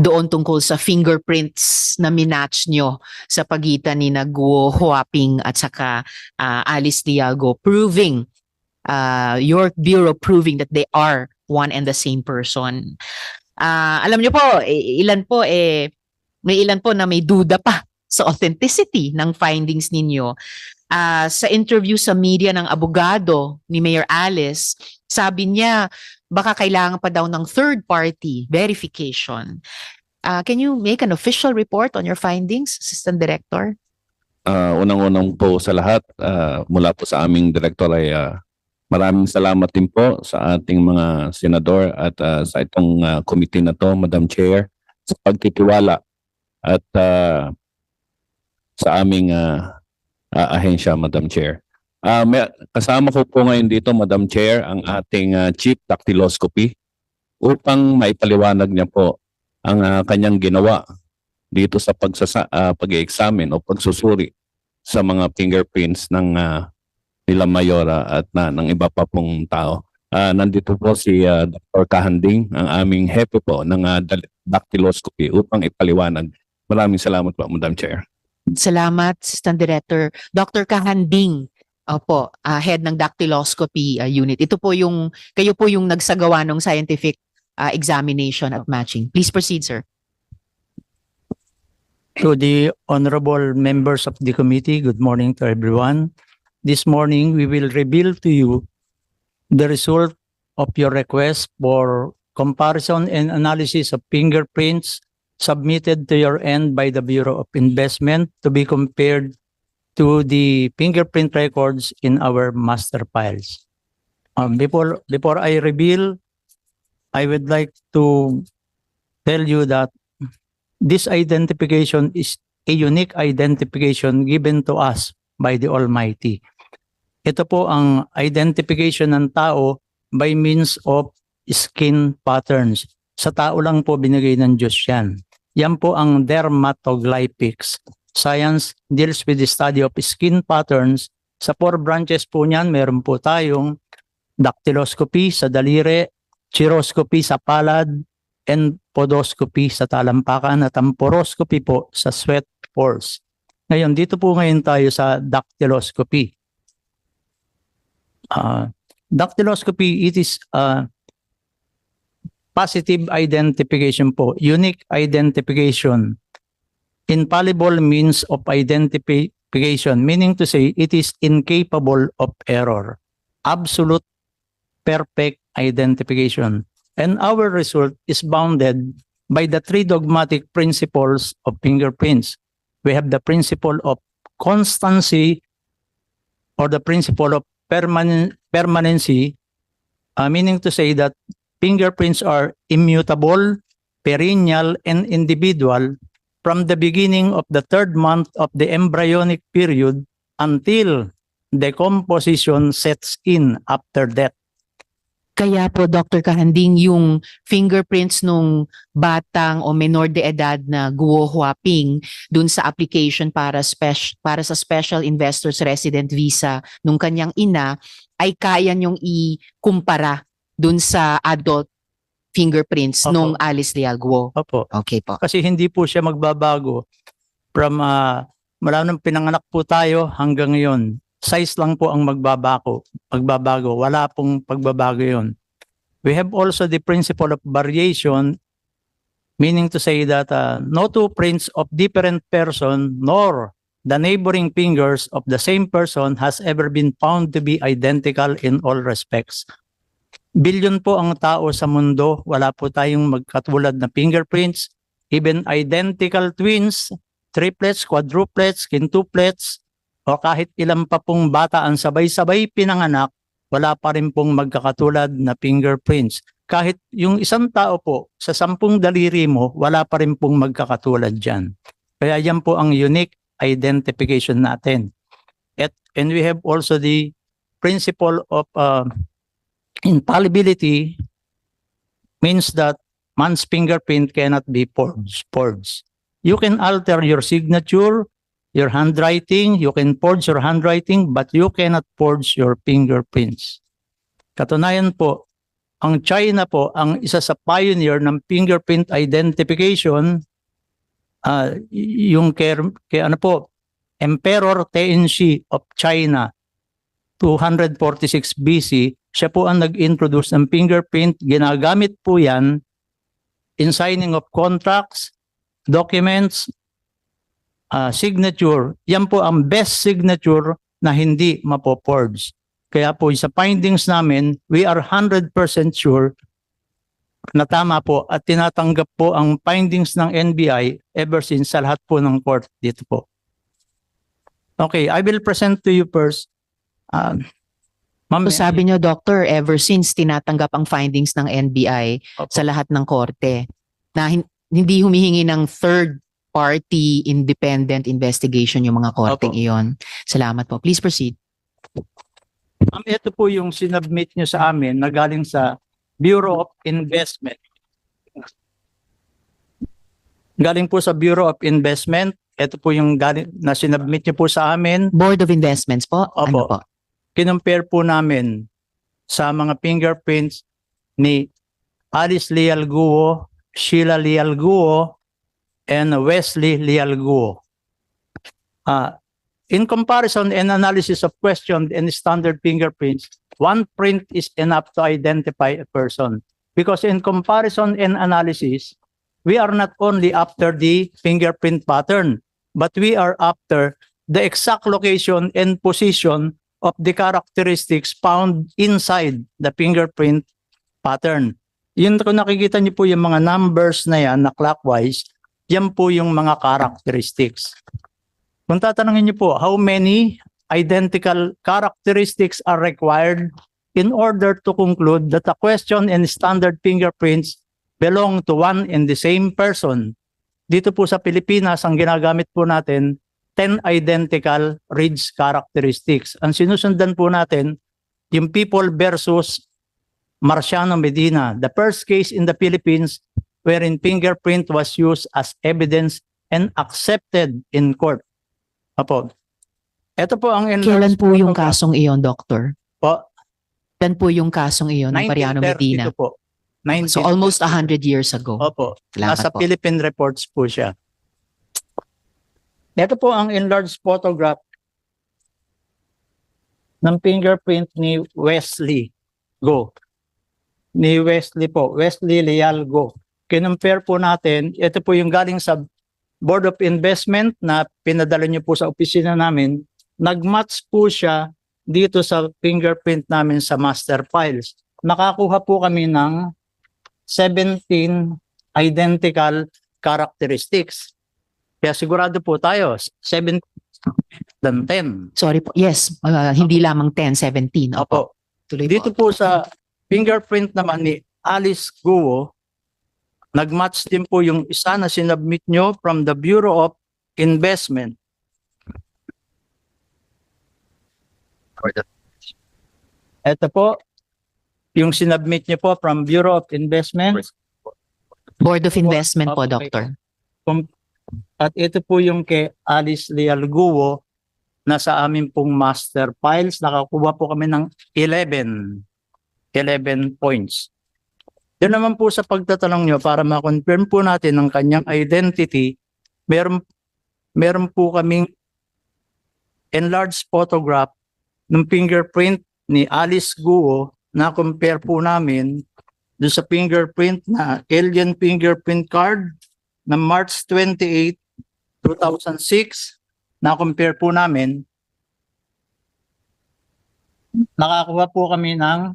doon tungkol sa fingerprints na minatch nyo sa pagitan ni Guo Huaping at saka Alice Lialgo, proving your bureau proving that they are one and the same person. Alam nyo po, may ilan po na may duda pa sa authenticity ng findings ninyo. Sa interview sa media ng abogado ni Mayor Alice, sabi niya baka kailangan pa daw ng third-party verification. Can you make an official report on your findings, Assistant Director? Unang-unang po sa lahat, mula po sa aming Director ay maraming salamat din po sa ating mga senador at sa itong committee na to, Madam Chair, sa pagtitiwala at sa aming ahensya, Madam Chair. Kasama ko po ngayon dito, Madam Chair, ang ating Chief Dactyloscopy upang maipaliwanag niya po ang kanyang ginawa dito sa pag-examine o pagsusuri sa mga fingerprints ng nila Mayora at ng iba pa pong tao. Nandito po si Dr. Kahanding, ang aming hepe po ng dactyloscopy upang ipaliwanag. Maraming salamat po, Madam Chair. Salamat, Assistant Director. Dr. Kahanding, head ng dactyloscopy unit. Kayo po yung nagsagawa ng scientific examination at matching. Please proceed, sir. To the honorable members of the committee, good morning to everyone. This morning, we will reveal to you the result of your request for comparison and analysis of fingerprints submitted to your end by the Bureau of Investment to be compared to the fingerprint records in our master files. Before I reveal, I would like to tell you that this identification is a unique identification given to us by the Almighty. Ito po ang identification ng tao by means of skin patterns. Sa tao lang po binigay ng Diyos yan. Yan po ang dermatoglyphics. Science deals with the study of skin patterns. Sa 4 branches po niyan, meron po tayong dactyloscopy sa daliri, chiroscopy sa palad, and podoscopy sa talampakan at ang poroscopy po sa sweat pores. Ngayon, dito po ngayon tayo sa dactyloscopy. Dactyloscopy, it is positive identification po, unique identification, infallible means of identification, meaning to say it is incapable of error, absolute perfect identification. And our result is bounded by the 3 dogmatic principles of fingerprints. We have the principle of constancy or the principle of permanency, meaning to say that fingerprints are immutable, perennial, and individual from the beginning of the 3rd month of the embryonic period until decomposition sets in after death. Kaya po, Dr. Kahanding, yung fingerprints nung batang o menor de edad na Guo Huaping dun sa application para sa Special Investors Resident Visa nung kanyang ina ay kaya nyong ikumpara dun sa adult fingerprints nung Alice Lialgo. Opo. Okay po. Kasi hindi po siya magbabago from mula nung pinanganak po tayo hanggang ngayon. Size lang po ang magbabago. Wala pong pagbabago yun. We have also the principle of variation, meaning to say that no 2 prints of different person nor the neighboring fingers of the same person has ever been found to be identical in all respects. Bilyon po ang tao sa mundo, wala po tayong magkatulad na fingerprints, even identical twins, triplets, quadruplets, quintuplets, o kahit ilang pa pong bata ang sabay-sabay pinanganak, wala pa rin pong magkakatulad na fingerprints. Kahit yung isang tao po, sa 10 daliri mo, wala pa rin pong magkakatulad dyan. Kaya yan po ang unique identification natin. And we have also the principle of infallibility, means that man's fingerprint cannot be forged. You can alter your signature, your handwriting, you can forge your handwriting, but you cannot forge your fingerprints. Katunayan po, ang China po ang isa sa pioneer ng fingerprint identification, yung kay ano po, Emperor Tenzin of China 246 BC, siya po ang nag-introduce ng fingerprint. Ginagamit po yan in signing of contracts, documents, signature. Yan po ang best signature na hindi mapo-forge. Kaya po sa findings namin, we are 100% sure na tama po at tinatanggap po ang findings ng NBI ever since sa lahat po ng court dito po. Okay, I will present to you first. Ma'am, So sabi niyo, Doctor, ever since tinatanggap ang findings ng NBI Opo. sa lahat ng korte na hindi humihingi ng third party independent investigation yung mga korteng Opo. iyon. Salamat po. Please proceed. Ma'am, ito po yung sinubmit nyo sa amin na galing sa Bureau of Investment. Galing po sa Bureau of Investment. Ito po yung galing na sinubmit nyo po sa amin. Board of Investments po? Opo. Ano po? Kinumpare po namin sa mga fingerprints ni Alice Leal Guo, Sheila Leal Guo, and Wesley Leal Guo. In comparison and analysis of questioned and standard fingerprints, one print is enough to identify a person. Because in comparison and analysis, we are not only after the fingerprint pattern, but we are after the exact location and position of the characteristics found inside the fingerprint pattern. Yun, kung nakikita niyo po yung mga numbers na yan na clockwise, yan po yung mga characteristics. Kung tatanungin niyo po, how many identical characteristics are required in order to conclude that a question and standard fingerprints belong to one and the same person? Dito po sa Pilipinas, ang ginagamit po natin, 10 identical Ridge characteristics. Ang sinusundan po natin, yung People versus Marciano Medina, the first case in the Philippines wherein fingerprint was used as evidence and accepted in court. Apo. Ito po ang Kailan po yung photograph. kasong iyon, Doctor? Po, Kailan po yung kasong iyon ng Mariano 1932 Medina? po. So almost 100 years ago. Opo. Salamat Nasa po. Philippine reports po siya. Ito po ang enlarged photograph ng fingerprint ni Wesley Go. Ni Wesley po, Wesley Leal Go. Kinumpare po natin, ito po yung galing sa Board of Investment na pinadala niyo po sa opisina namin. Nag-match po siya dito sa fingerprint namin sa master files. Nakakuha po kami ng 17 identical characteristics. Kaya sigurado po tayo, 7 than 10. Sorry po. Yes, hindi lamang 10, 17. Opo. Tuloy Dito po sa fingerprint naman ni Alice Guo, nag-match din po yung isa na sinubmit nyo from the Bureau of Investment. Ito po, yung sinubmit nyo po from Bureau of Investment. Board of Investment po, Okay. Doctor. At ito po yung kay Alice Leal Guo na sa amin pong master files. Nakakuha po kami ng 11 points. Doon naman po sa pagtatanong nyo para ma-confirm po natin ang kanyang identity, meron po kaming enlarged photograph ng fingerprint ni Alice Guo na compare po namin doon sa fingerprint na alien fingerprint card na March 28, 2006. Na-compare po namin. Nakakuha po kami ng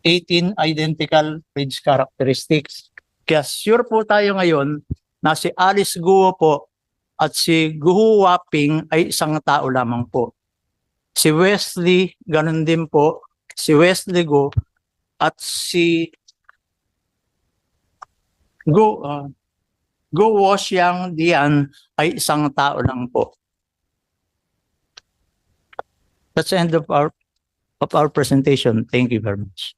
18 identical Ridge characteristics. Kaya sure po tayo ngayon na si Alice Guo po at si Guo Waping ay isang tao lamang po. Si Wesley, ganun din po. Si Wesley Guo at si Guo Woxiang Dian ay isang tao lang po. That's the end of our presentation. Thank you very much.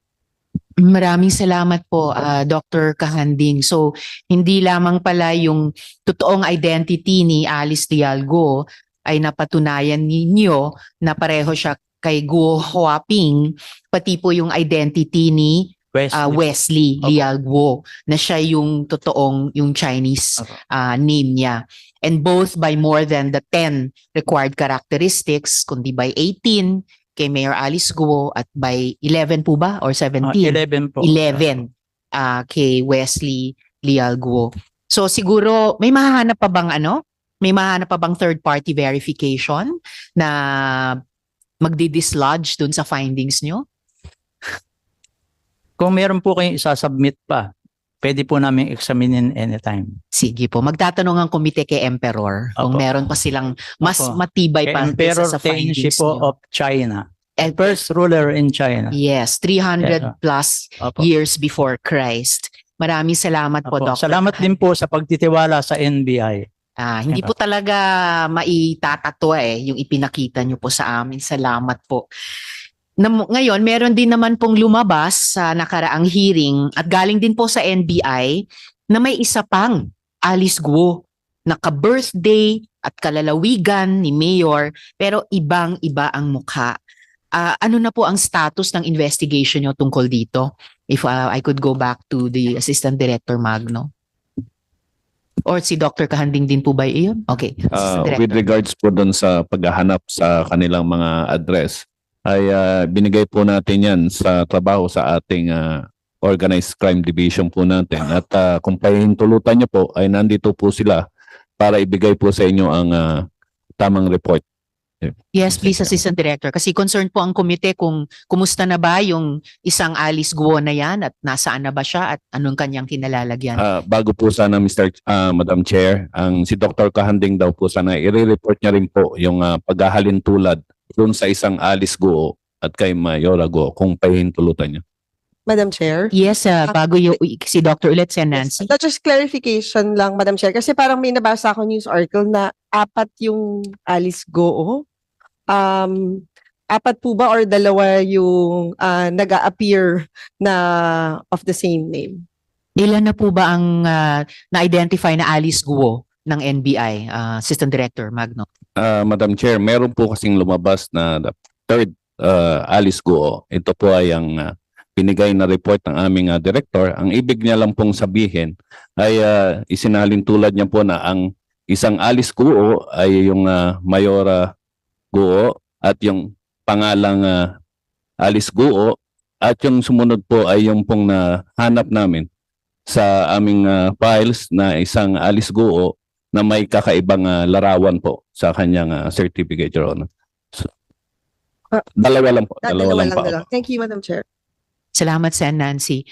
Maraming salamat po, Dr. Kahanding. So, hindi lamang pala yung totoong identity ni Alice Leal Guo ay napatunayan ninyo na pareho siya kay Guo Huaping, pati po yung identity ni Wesley Opo. Liao Guo, na siya yung totoong, yung Chinese Opo. name niya. And both by more than the 10 required characteristics, kundi by 18 kay Mayor Alice Guo at by 11 po ba or 17? 11 po. 11 kay Wesley Liao Guo. So siguro may mahahanap pa bang May mahahanap pa bang third party verification na magdi-dislodge dun sa findings nyo? Kung meron po kayong isasubmit pa, pwede po namin examinin anytime. Sige po, magtatanong ang komite kay Emperor kung Opo. meron pa silang mas Opo. matibay Kay pa Emperor kaysa sa Tenzin findings po nyo. of China. And First ruler in China. yes, 300 plus Opo. years before Christ. Maraming salamat po, Opo. Dr. Salamat din po sa pagtitiwala sa NBI. Hindi po talaga maitatatwa yung ipinakita nyo po sa amin. Salamat po. Ngayon, meron din naman pong lumabas sa nakaraang hearing at galing din po sa NBI na may isa pang Alice Guo na ka-birthday at kalalawigan ni Mayor pero ibang-iba ang mukha. Ano na po ang status ng investigation nyo tungkol dito? If I could go back to the Assistant Director Magno. Or si Dr. Kahanding din po ba iyon? Okay. Assistant With Director. regards po doon sa paghahanap sa kanilang mga address, ay binigay po natin yan sa trabaho sa ating organized crime division po natin. At kung pahintulutan niyo po, ay nandito po sila para ibigay po sa inyo ang tamang report. Yes, please, Assistant Director. Kasi concerned po ang komite kung kumusta na ba yung isang Alice Guo na yan at nasaan na ba siya at anong kanyang kinalalagyan. Bago po sana Madam Chair, si Dr. Kahanding daw po sana i-report niya rin po yung paghahalin tulad doon sa isang Alice Guo at kay Mayora Guo kung pahintulutan niya. Madam Chair. Yes, bago yung si Dr. ulit si Nancy. Yes, just clarification lang, Madam Chair. Kasi parang may nabasa ako news article na 4 yung Alice Guo. 4 po ba or 2 yung nag-a-appear na of the same name? Ilan na po ba ang na-identify na Alice Guo ng NBI, Assistant Director Magno? Madam Chair, meron po kasing lumabas na the third Alice Guo. Ito po ay ang binigay na report ng aming director. Ang ibig niya lang pong sabihin ay isinalin tulad niya po na ang isang Alice Guo ay yung Mayora Guo at yung pangalang Alice Guo at yung sumunod po ay yung pong nahanap namin sa aming files na isang Alice Guo na may kakaibang larawan po sa kanyang certificate, Your Honor. So, dalawa lang po. Dalawa lang po. Thank you, Madam Chair. Salamat, Sen. Nancy.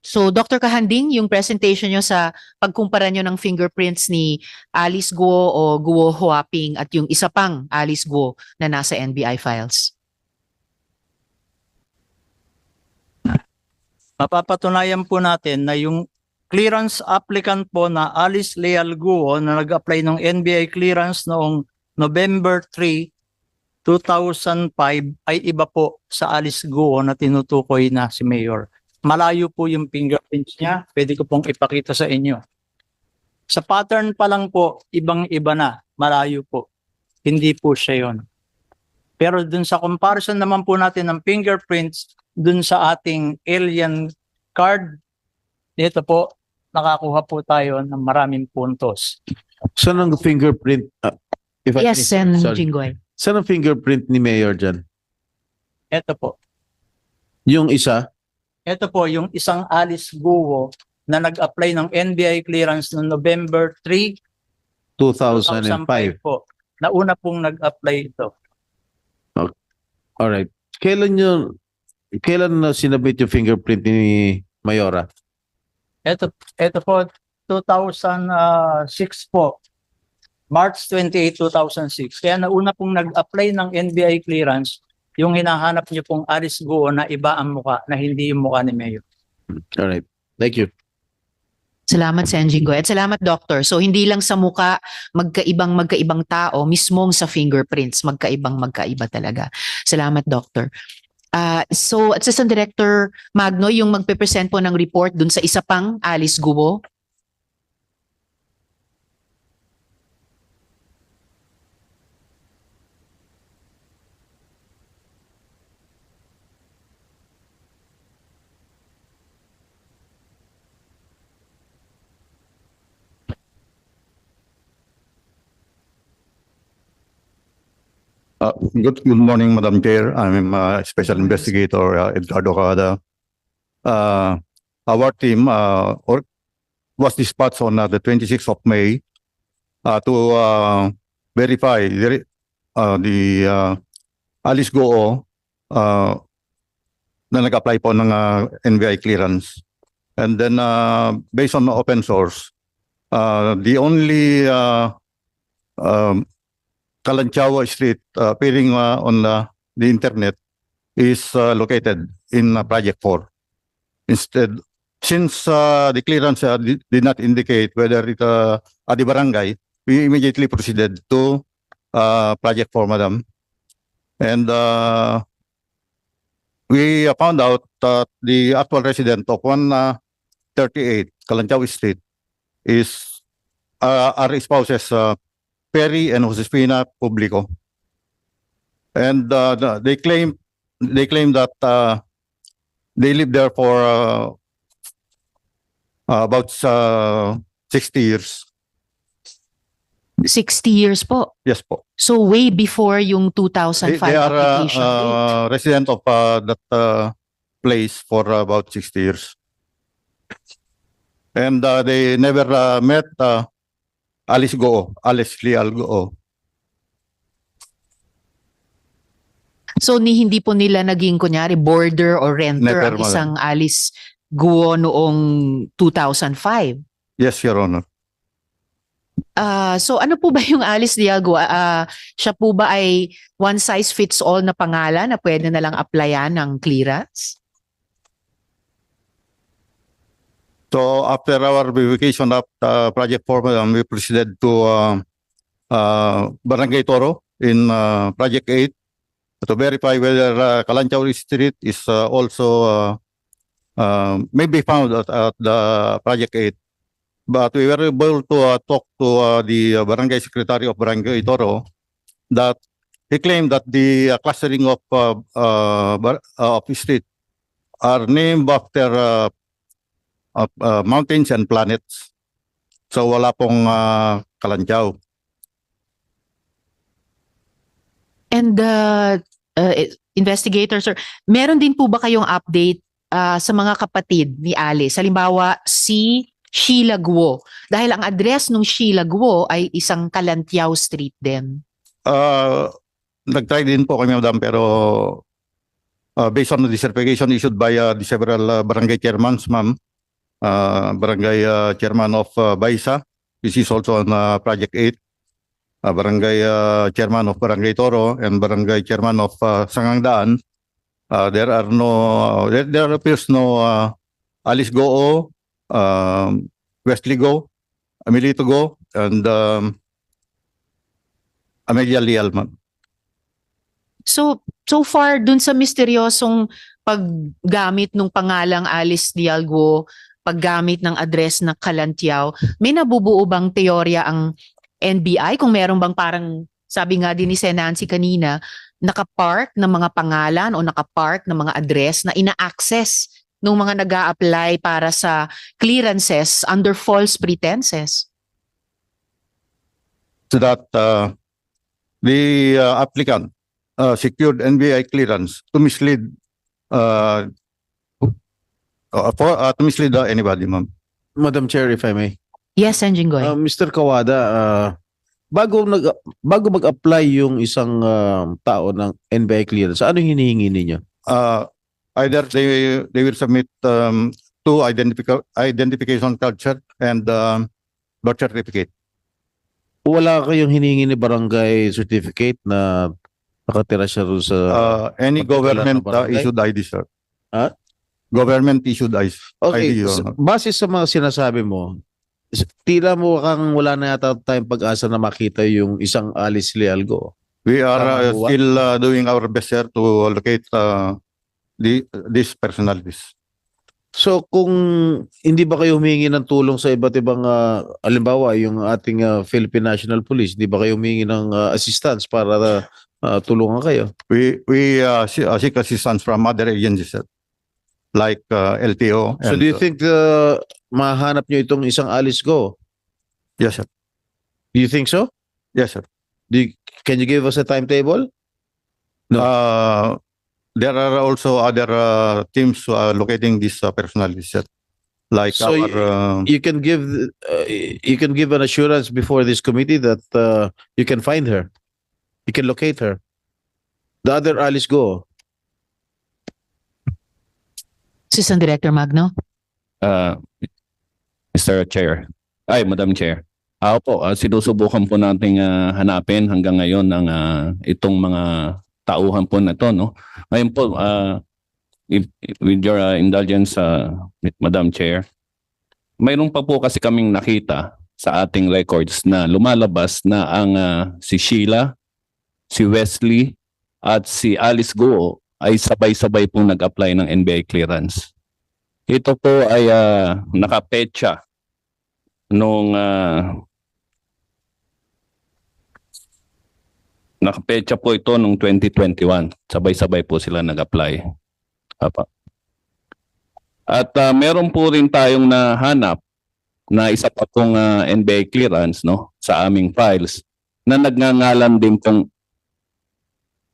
So, Dr. Kahanding, yung presentation nyo sa pagkumpara nyo ng fingerprints ni Alice Guo o Guo Huaping at yung isa pang Alice Guo na nasa NBI files. Mapapatunayan po natin na yung clearance applicant po na Alice Leal Guo na nag-apply ng NBI clearance noong November 3, 2005 ay iba po sa Alice Guo na tinutukoy na si Mayor. Malayo po yung fingerprints niya. Pwede ko pong ipakita sa inyo. Sa pattern pa lang po, ibang-iba na. Malayo po. Hindi po siya yon. Pero dun sa comparison naman po natin ng fingerprints dun sa ating alien card, dito po, nakakuha po tayo ng maraming puntos. Saan ang fingerprint? Yes, Sen. Sorry. Jinggoy. Saan ang fingerprint ni Mayor dyan? Ito po. Yung isa? Ito po yung isang Alice Guo na nag-apply ng NBI clearance noong November 3, 2005. 2005 po. Nauna pong nag-apply ito. Alright. Kailan na sinabit yung fingerprint ni Mayora? Ito po, 2006 po. March 28, 2006. Kaya nauna pong nag-apply ng NBI clearance, yung hinahanap niyo pong Alice Guo na iba ang muka, na hindi yung muka ni Mayor. Alright. Thank you. Salamat, Sen. Jinggoy. At salamat, Doctor. So, hindi lang sa muka, magkaibang tao, mismong sa fingerprints, magkaiba talaga. Salamat, Doctor. So, Assistant Director Magno, yung magpe-present po ng report dun sa isa pang Alice Guo. Good morning, Madam Chair. I'm Special Investigator Edgardo Cada. Our team was dispatched on the 26th of May to verify the Alice Goo na nag-apply po ng NBI clearance. And then based on the open source, the only Kalanchawa Street appearing on the internet is located in Project 4. Instead, since the clearance did not indicate whether it the barangay, we immediately proceeded to Project 4, Madam. And we found out that the actual resident of 138 Kalanchawa Street is our spouses Perry and Josefina Publico. And they claim that they lived there for about 60 years. 60 years po. Yes po. So way before yung 2005 They are application date. resident of that place for about 60 years. And they never met Alice Leal Goo. So hindi po nila naging kunyari boarder or renter Never, ang madam. isang Alice Guo noong 2005. Yes, Your Honor. So ano po ba yung Alice Diago? Siya po ba ay one size fits all na pangalan na pwede na lang applyan ng clearance? So after our verification of Project 4, Madam, we proceeded to Barangay Toro in Project 8 to verify whether Kalanchaw Street is also may be found at the Project 8. But we were able to talk to the Barangay Secretary of Barangay Toro that he claimed that the clustering of street are named after mountains and planets. So wala pong Kalanchaw. And investigator sir, meron din po ba kayong update sa mga kapatid ni Alice? Halimbawa si Sheila Guo. Dahil ang address ng Sheila Guo ay isang Kalantiao Street din. Nag-try din po kami, Madam, pero based on the certification issued by the several barangay chairmans, ma'am, barangay chairman of Baisa, this is also on Project 8, barangay chairman of Barangay Toro, and barangay chairman of Sangangdaan, there appears no Alice Goo, Wesley Go, Amelito Go, and Amelia Leal, ma'am. So far dun sa misteryosong paggamit ng pangalang Alice Dialgo, paggamit ng address na Kalantiao, may nabubuo bang teorya ang NBI kung meron bang parang sabi nga din ni Sen. Nancy kanina, nakapark ng mga pangalan o nakapark ng mga address na ina-access ng mga nag-a-apply para sa clearances under false pretenses? So that the applicant secured NBI clearance to mislead anybody, ma'am. Madam Chair, if I may. Yes, Enjingoy. Mr. Kawada, bago mag-apply yung isang tao ng NBI clearance, ano hinihingi ninyo? Either they will submit two identification card and birth certificate. Wala kayong hiningi ni barangay certificate na nakatira siya doon sa... Any Particular government na barangay? issued ID, sir. Ah? Government issued ID. Okay, Your Honor. base sa mga sinasabi mo, tila mo kang wala na yata tayong pag-asa na makita yung isang Alice Leal Goo. We are Tama. still doing our best, sir, to locate these personalities. So kung hindi ba kayo humingi ng tulong sa iba't ibang halimbawa yung ating Philippine National Police, hindi ba kayo humingi ng assistance para tulungan kayo? We seek assistance from other agencies, sir, like LTO. So and, do you think mahanap nyo itong isang Alice Goo? Yes, sir. Do you think so? Yes, sir. Can you give us a timetable? No. There are also other teams locating these personalities, sir. Like So you can give an assurance before this committee that you can find her, you can locate her. The other Alice Go. Assistant Director Magno. Mr. Chair. Madam Chair. Po, sinusubukan po nating hanapin hanggang ngayon ang itong mga tauhan po na to, no? Ngayon po, with your indulgence, Madam Chair, mayroon pa po kasi kaming nakita sa ating records na lumalabas na ang si Sheila, si Wesley, at si Alice Go ay sabay-sabay pong nag-apply ng NBI clearance. Ito po ay nakapetsa nung nakapetsa po ito nung 2021. Sabay-sabay po sila nag-apply. At meron po rin tayong nahanap na isa pa pong NBI clearance, no, sa aming files na nagngangalan din pong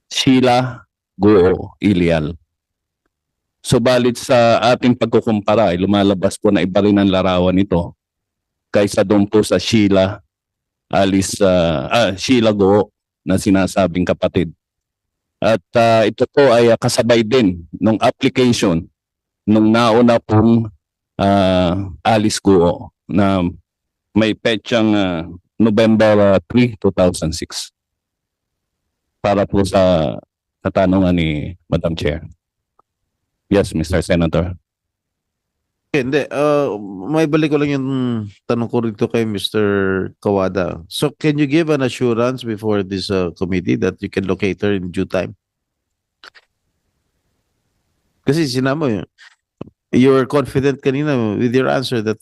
Sheila Go Ilial. Subalit sa ating pagkukumpara ay lumalabas po na iba rin ang larawan nito kaysa doon po sa Sheila Go na sinasabing kapatid. At ito po ay kasabay din ng application nung nauna pong Alice Go na may petsang November 3, 2006. Para po sa katanungan ni Madam Chair. Yes, Mr. Senator. Hindi, may balik ko lang yung tanong ko rito kay Mr. Kawada. So can you give an assurance before this committee that you can locate her in due time? Kasi sinama yun. You were confident kanina with your answer that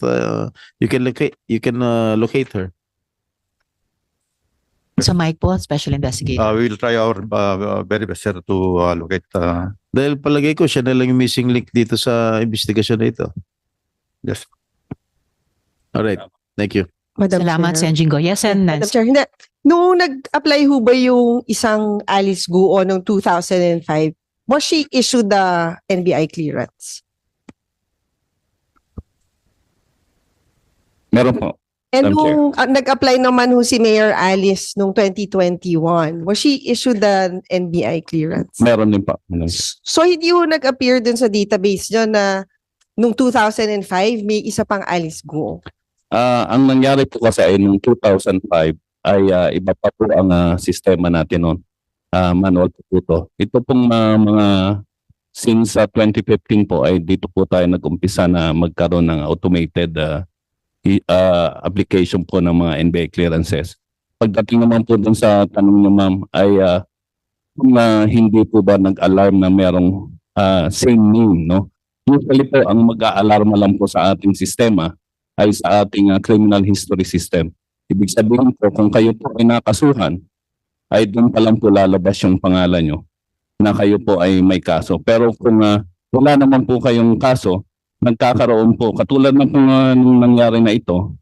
you can locate her. Sa mic po, Special Investigator. We will try our very best, sir, to locate. Dahil palagay ko siya na lang yung missing link dito sa investigasyon na ito. Yes. All right. Thank you. Madam Salamat, Chair. Sen. Jingo. Yes, and Madam Chair, hindi. Nung nag-apply ho ba yung isang Alice Guo noong 2005, was she issued the NBI clearance? Meron po. And Madam Chair. nung nag-apply naman ho si Mayor Alice noong 2021, was she issued the NBI clearance? Meron din po. So hindi ho nag-appear dun sa database nyo na nung 2005 may isa pang Alice Guo. Ang nangyari po kasi ay noong 2005 ay iba pa po ang sistema natin noon. Manual po ito. Ito pong mga since 2015 po ay dito po tayo nag-umpisa na magkaroon ng automated application po ng mga NBI clearances. Pagdating naman po dun sa tanong niyo, ma'am, ay hindi po ba nag-alarm na merong same name, no? Usually po, ang mag-a-alarma lang po sa ating sistema ay sa ating criminal history system. Ibig sabihin po, kung kayo po ay nakasuhan, ay doon pa lang po lalabas yung pangalan nyo na kayo po ay may kaso. Pero kung wala naman po kayong kaso, nagkakaroon po, katulad ng nung nangyari na ito,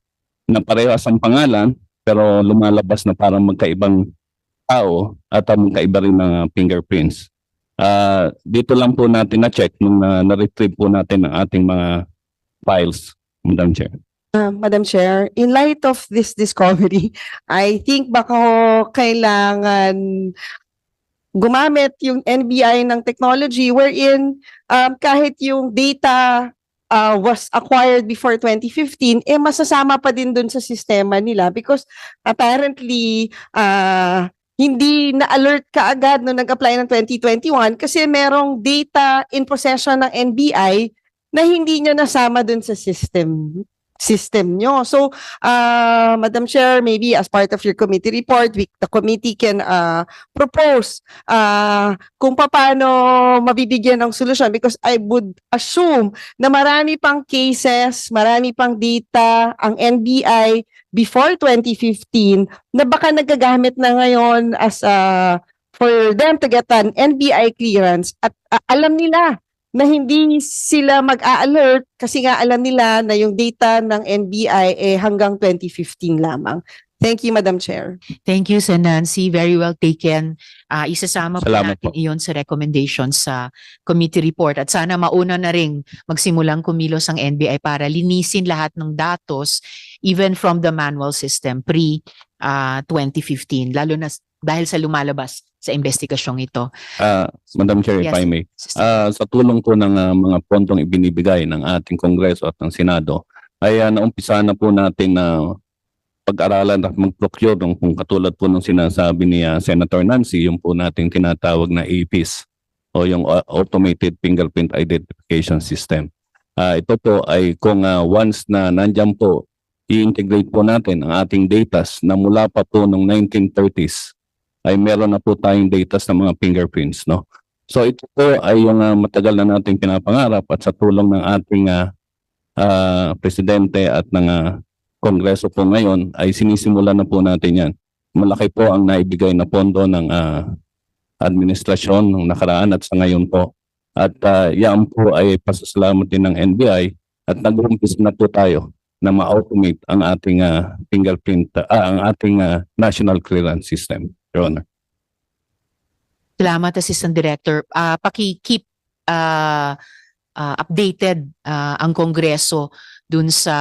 na parehas ang pangalan, pero lumalabas na parang magkaibang tao at magkaiba rin ng fingerprints. Dito lang po natin na-check nung na-retrieve po natin ang ating mga files, Madam Chair. Madam Chair, in light of this discovery, I think baka kailangan gumamit yung NBI ng technology wherein kahit yung data was acquired before 2015, masasama pa din dun sa sistema nila because apparently hindi na-alert ka agad nung nag-apply ng 2021 kasi merong data in possession ng NBI na hindi nyo nasama dun sa system nyo. So, Madam Chair, maybe as part of your committee report, the committee can propose kung paano mabibigyan ng solusyon because I would assume na marami pang cases, marami pang data ang NBI before 2015 na baka nagagamit na ngayon as for them to get an NBI clearance at alam nila na hindi sila mag-a-alert kasi nga alam nila na yung data ng NBI hanggang 2015 lamang. Thank you, Madam Chair. Thank you, Sen. Nancy. Very well taken. Isasama po Salamat natin po. iyon sa recommendations sa committee report at sana mauna na ring magsimulang kumilos ang NBI para linisin lahat ng datos even from the manual system pre-2015 lalo na dahil sa lumalabas sa investigasyong ito. Madam Chair, if Yes. I may. Sa tulong po ng mga pondong ibinibigay ng ating Kongreso at ng Senado, ay naumpisa na po natin na pag-aralan at mag-procure kung katulad po ng sinasabi ni Senator Nancy, yung po nating tinatawag na APIS o yung Automated Fingerprint Identification System. Ito po ay kung once na nandyan po, i-integrate po natin ang ating datas na mula pa po noong 1930s ay meron na po tayong datas ng mga fingerprints. No? So ito po ay yung matagal na nating pinapangarap at sa tulong ng ating Presidente at ng Kongreso po ngayon ay sinisimulan na po natin yan. Malaki po ang naibigay na pondo ng administrasyon ng nakaraan at sa ngayon po. At yan po ay pasasalamat din ng NBI at nag-umpisa na po tayo na ma-automate ang ating fingerprint, ang ating national clearance system, Your Honor. Salamat, Assistant Director. Paki-keep updated ang Kongreso dun sa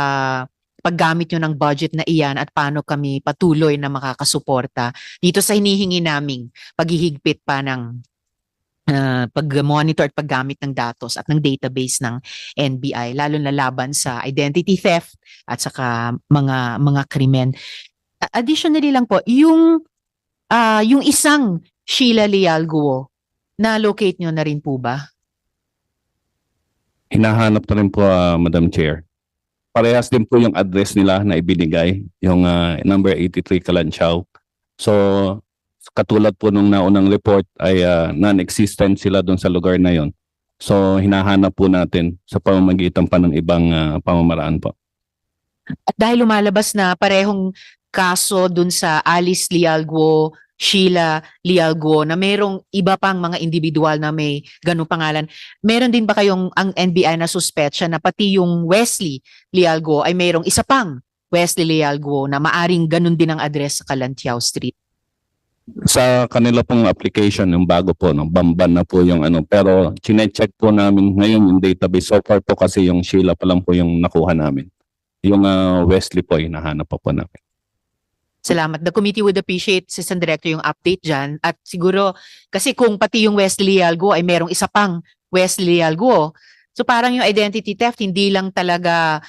paggamit nyo ng budget na iyan at paano kami patuloy na makakasuporta dito sa hinihingi naming paghihigpit pa ng pag-monitor at paggamit ng datos at ng database ng NBI, lalo na laban sa identity theft at saka mga krimen. Additionally lang po, yung isang Sheila Leal Guo, na-locate nyo na rin po ba? Hinahanap na rin po, Madam Chair. Parehas din po yung address nila na ibinigay, yung number 83 Kalanchaw. So, katulad po nung naunang report ay non-existent sila doon sa lugar na yon. So, hinahanap po natin sa pamamagitan pa ng ibang pamamaraan po. At dahil lumalabas na parehong kaso dun sa Alice Leal Guo, Sheila Leal Guo, na merong iba pang mga individual na may ganung pangalan, meron din ba kayong ang NBI na suspetsya na pati yung Wesley Leal Guo ay merong isa pang Wesley Leal Guo na maaring ganun din ang address sa Kalantiao Street? Sa kanila pong application, yung bago po, no, Bamban na po yung pero chinecheck po namin ngayon yung database. So far po kasi yung Sheila pa lang po yung nakuha namin. Yung Wesley po, hinahanap pa po namin. Salamat. The committee would appreciate, Assistant Director, yung update dyan. At siguro, kasi kung pati yung Wesley Leal Guo ay merong isa pang Wesley Leal Guo, so parang yung identity theft, hindi lang talaga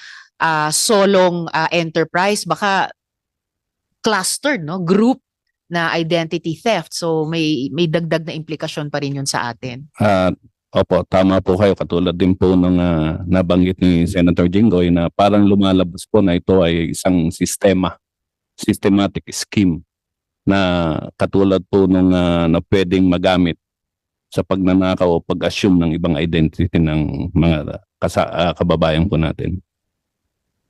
solong enterprise, baka clustered, no? Group na identity theft. So may dagdag na implikasyon pa rin yun sa atin. Opo, tama po kayo. Katulad din po nung nabanggit ni Senator Jinggoy na parang lumalabas po na ito ay isang systematic scheme na katulad po nung na pwedeng magamit sa pagnanakaw o pag-assume ng ibang identity ng mga kababayan po natin.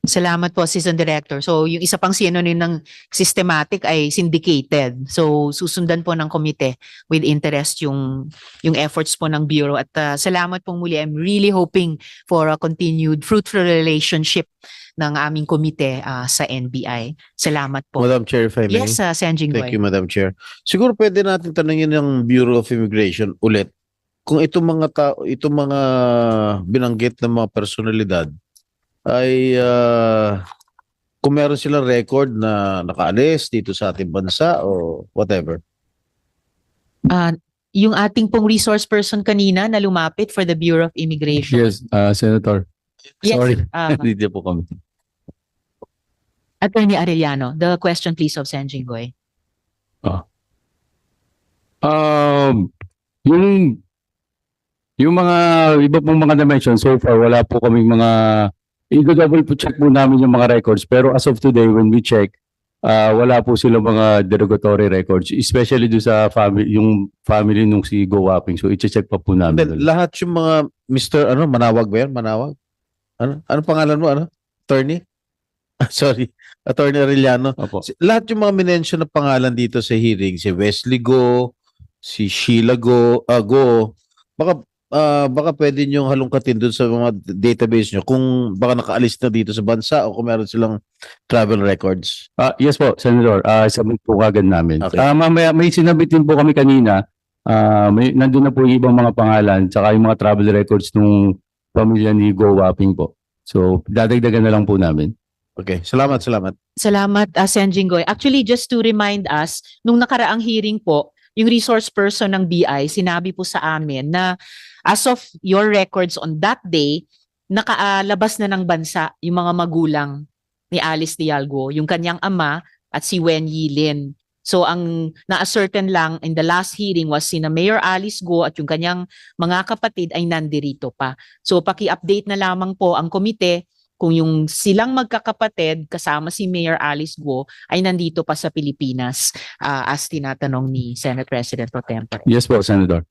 Salamat po, Assistant Director. So yung isa pang synonym ng systematic ay syndicated. So susundan po ng komite with interest yung efforts po ng Bureau. At salamat pong muli. I'm really hoping for a continued fruitful relationship ng aming komite sa NBI. Salamat po. Madam Chair, if I may. Yes, Sen. Jinggoy. Thank you, Madam Chair. Siguro pwede natin tanungin ng Bureau of Immigration ulit kung itong mga binanggit ng mga personalidad ay kung meron silang record na nakaalis dito sa ating bansa o whatever. Yung ating pong resource person kanina na lumapit for the Bureau of Immigration. Yes, Senator. Yes, Sorry. Sorry. Hindi po kami. Attorney Arellano, the question please of Sen. Jinggoy. Yung mga iba pong mga na-mention so far, wala po kaming mga i-double po check po namin yung mga records. Pero as of today, when we check, wala po silang mga derogatory records, especially do sa yung family nung si Go Wapping. So i-check pa po namin. Then, lahat yung mga Mr. Manawag ba yan? Manawag? Ano pangalan mo? Attorney? Sorry. Attorney Arellano. Opo. Lahat yung mga minention na pangalan dito sa hearing, si Wesley Go, si Sheila Go, baka baka pwede nyo halongkatin dun sa mga database nyo kung baka nakaalis na dito sa bansa o kung meron silang travel records. Yes po, Senator. Submit po kagad namin. Okay. Mamaya, may sinabit din po kami kanina. Nandun na po yung ibang mga pangalan tsaka yung mga travel records nung pamilya ni Go Waping po. So, dadagdagan na lang po namin. Okay, salamat. Salamat, Sen. Jinggoy. Actually, just to remind us, nung nakaraang hearing po, yung resource person ng BI, sinabi po sa amin na as of your records on that day, nakaalabas na ng bansa yung mga magulang ni Alice Dialgo, yung kanyang ama at si Wen Yilin. So ang na-ascertain lang in the last hearing was sina Mayor Alice Go at yung kanyang mga kapatid ay nandirito pa. So paki-update na lamang po ang komite kung yung silang magkakapatid kasama si Mayor Alice Go ay nandito pa sa Pilipinas as tinatanong ni Senate President Pro Tempore. Yes po, Senator.